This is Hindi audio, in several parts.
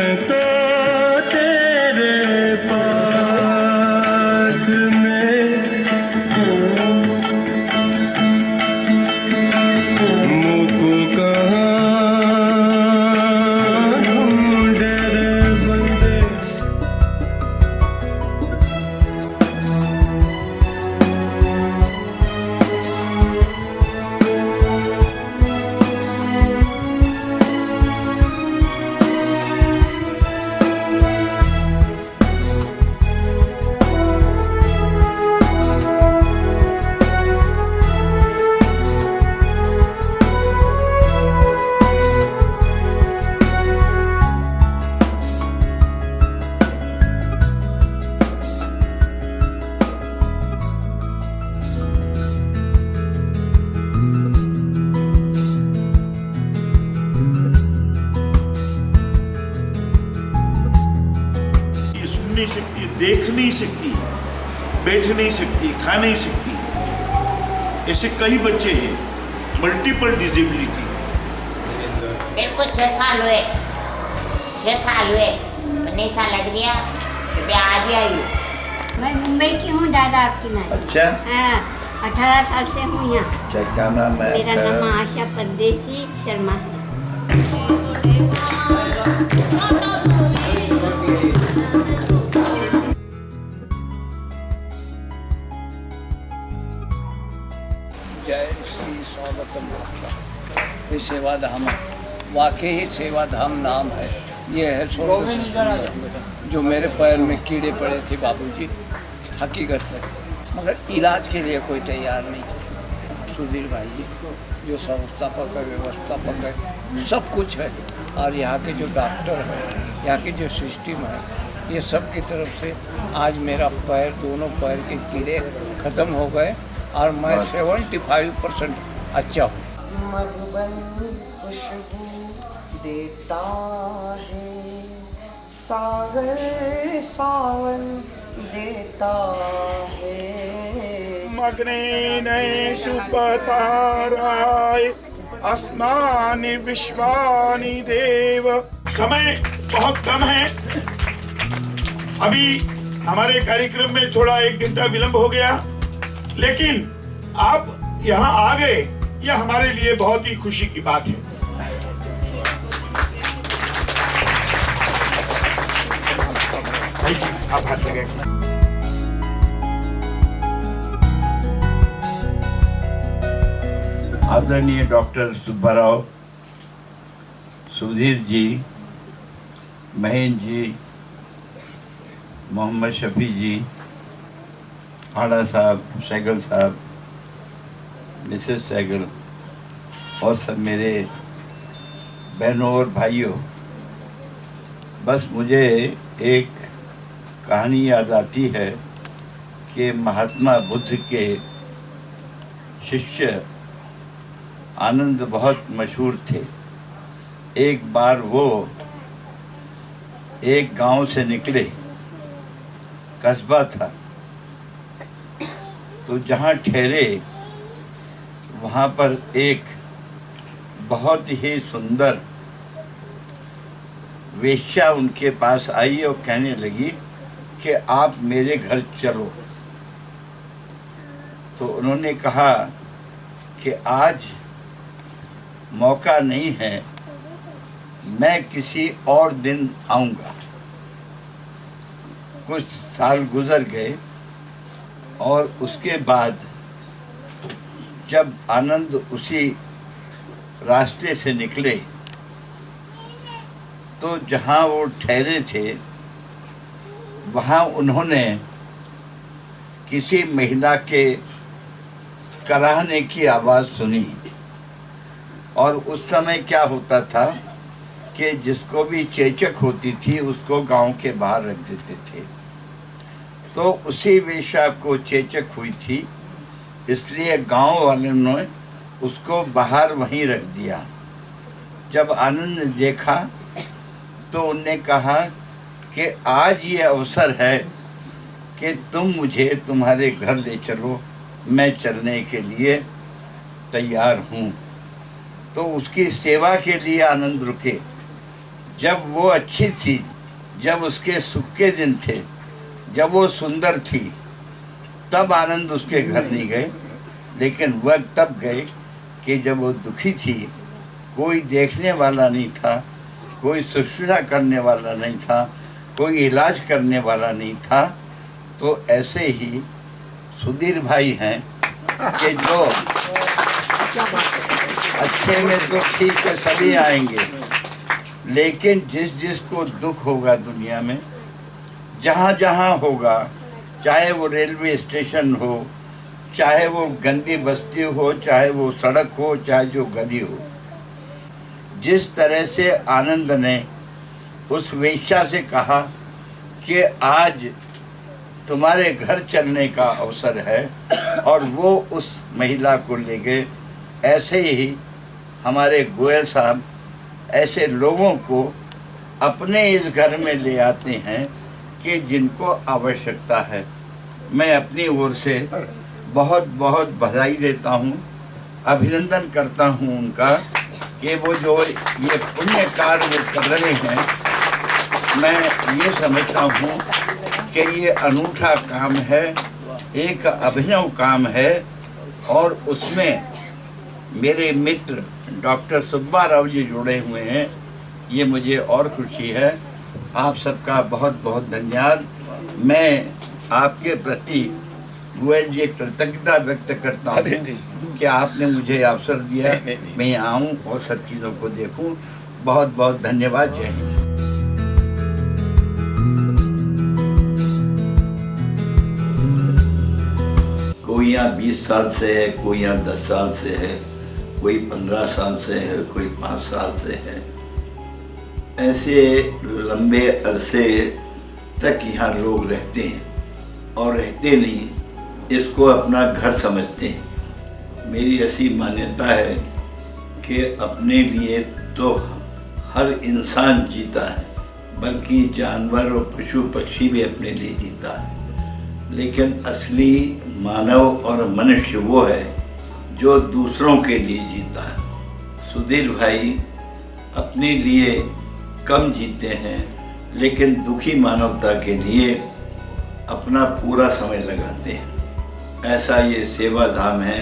मैं तो तेरे पास में मुझको कहाँ ढूंढे रे बंदे। सुन नहीं सकती, देख नहीं सकती, बैठ नहीं सकती, खा नहीं सकती, ऐसे कई बच्चे हैं मल्टीपल डिसेबिलिटी। मेरे को 6 साल हुए, 6 साल हुए, तो ऐसा लग गया कि मैं आज ही आई हूँ। मैं मुंबई की हूँ दादा आपकी नानी। अच्छा, हाँ, 18 साल से हूँ यहाँ। अच्छा, क्या नाम है मेरा आपका? नाम आशा परदेसी शर्मा है। जय श्री स्वागतम आपका। ये सेवाधाम है, वाकई ही सेवाधाम नाम है। ये है स्वर्ग से सुंदर। जो मेरे पैर में कीड़े पड़े थे बाबूजी, हकीकत है, मगर इलाज के लिए कोई तैयार नहीं था। सुधीर भाई जी जो संस्थापक है, व्यवस्थापक है, सब कुछ है। और यहाँ के जो डॉक्टर हैं, यहाँ की जो सिस्टम है, ये सब की तरफ से आज मेरा पैर, दोनों पैर के कीड़े ख़त्म हो गए और मैं 75% अच्छा हूँ। मधुबन खुशबू देता है, सागर सावन देता है। मग्नेनेषु पताराय अस्मानि विश्वानि देव। समय बहुत कम है, अभी हमारे कार्यक्रम में थोड़ा 1 घंटा विलंब हो गया, लेकिन आप यहाँ आ गए, यह हमारे लिए बहुत ही खुशी की बात है। आप हाथ लगाएं। आदरणीय डॉक्टर सुब्बाराव, सुधीर जी, महेंद्र जी, मोहम्मद शफी जी, आड़ा साहब, सैगल साहब, मिसेस सैगल और सब मेरे बहनों और भाइयों, बस मुझे एक कहानी याद आती है कि महात्मा बुद्ध के शिष्य आनंद बहुत मशहूर थे। एक बार वो एक गांव से निकले, कस्बा था, तो जहाँ ठहरे वहाँ पर एक बहुत ही सुंदर वेश्या उनके पास आई और कहने लगी कि आप मेरे घर चलो। तो उन्होंने कहा कि आज मौका नहीं है, मैं किसी और दिन आऊँगा। कुछ साल गुजर गए और उसके बाद जब आनंद उसी रास्ते से निकले तो जहाँ वो ठहरे थे वहाँ उन्होंने किसी महिला के कराहने की आवाज़ सुनी। और उस समय क्या होता था कि जिसको भी चेचक होती थी उसको गांव के बाहर रख देते थे। तो उसी वेश्या को चेचक हुई थी, इसलिए गांव वालों ने उसको बाहर वहीं रख दिया। जब आनंद ने देखा तो उनने कहा कि आज ये अवसर है कि तुम मुझे तुम्हारे घर ले चलो, मैं चलने के लिए तैयार हूँ। तो उसकी सेवा के लिए आनंद रुके। जब वो अच्छी थी, जब उसके सुख के दिन थे, जब वो सुंदर थी, तब आनंद उसके घर नहीं गए। लेकिन वह तब गए कि जब वो दुखी थी, कोई देखने वाला नहीं था, कोई शुश्रूषा करने वाला नहीं था, कोई इलाज करने वाला नहीं था। तो ऐसे ही सुधीर भाई हैं कि जो अच्छे में तो ठीक है, सभी आएंगे, लेकिन जिस जिस को दुख होगा दुनिया में, जहाँ जहाँ होगा, चाहे वो रेलवे स्टेशन हो, चाहे वो गंदी बस्ती हो, चाहे वो सड़क हो, चाहे जो गली हो, जिस तरह से आनंद ने उस वेश्या से कहा कि आज तुम्हारे घर चलने का अवसर है, और वो उस महिला को ले गए, ऐसे ही हमारे गोयल साहब ऐसे लोगों को अपने इस घर में ले आते हैं कि जिनको आवश्यकता है। मैं अपनी ओर से बहुत बहुत बधाई देता हूँ, अभिनंदन करता हूँ उनका कि वो जो ये पुण्य कार्य कर रहे हैं। मैं ये समझता हूँ कि ये अनूठा काम है, एक अभिनव काम है, और उसमें मेरे मित्र डॉक्टर सुब्बा राव जी जुड़े हुए हैं। ये मुझे और खुशी है। आप सबका बहुत बहुत धन्यवाद। मैं आपके प्रति गोयल जी कृतज्ञता व्यक्त करता हूँ कि आपने मुझे अवसर दिया, मैं आऊँ और सब चीज़ों को देखूँ। बहुत बहुत धन्यवाद। जय हिंद। कोई यहाँ 20 साल से है, कोई यहाँ 10 साल से है, कोई 15 साल से है, कोई 5 साल से है। ऐसे लंबे अरसे तक यहाँ लोग रहते हैं, और रहते नहीं, इसको अपना घर समझते हैं। मेरी ऐसी मान्यता है कि अपने लिए तो हर इंसान जीता है, बल्कि जानवर और पशु पक्षी भी अपने लिए जीता है। लेकिन असली मानव और मनुष्य वो है जो दूसरों के लिए जीता है। सुधीर भाई अपने लिए कम जीते हैं, लेकिन दुखी मानवता के लिए अपना पूरा समय लगाते हैं। ऐसा ये सेवा धाम है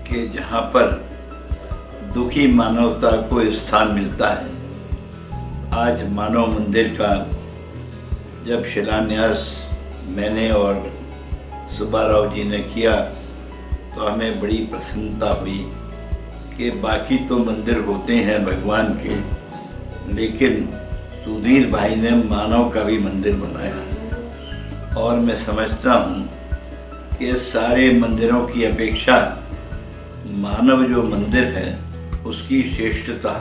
कि जहाँ पर दुखी मानवता को स्थान मिलता है। आज मानव मंदिर का जब शिलान्यास मैंने और सुब्बा राव जी ने किया, तो हमें बड़ी प्रसन्नता हुई कि बाकी तो मंदिर होते हैं भगवान के, लेकिन सुधीर भाई ने मानव का भी मंदिर बनाया है। और मैं समझता हूँ कि सारे मंदिरों की अपेक्षा मानव जो मंदिर है उसकी श्रेष्ठता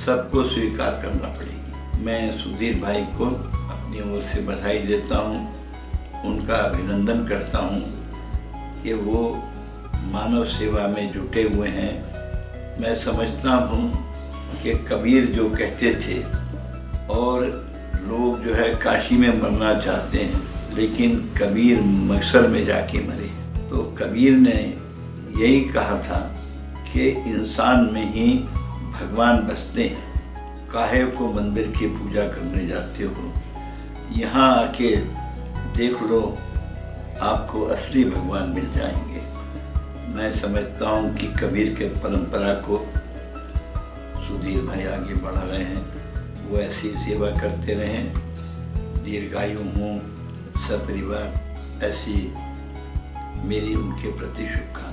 सबको स्वीकार करना पड़ेगी। मैं सुधीर भाई को अपनी ओर से बधाई देता हूँ, उनका अभिनंदन करता हूँ कि वो मानव सेवा में जुटे हुए हैं। मैं समझता हूँ कि कबीर जो कहते थे, और लोग जो है काशी में मरना चाहते हैं, लेकिन कबीर मकसद में जाके मरे। तो कबीर ने यही कहा था कि इंसान में ही भगवान बसते हैं, काहे को मंदिर की पूजा करने जाते हो, यहाँ आके देख लो, आपको असली भगवान मिल जाएंगे। मैं समझता हूँ कि कबीर के परंपरा को सुधीर भाई आगे बढ़ा रहे हैं, वो ऐसी सेवा करते रहें, दीर्घायु हों सब परिवार, ऐसी मेरी उनके प्रति शुभकामनाएं।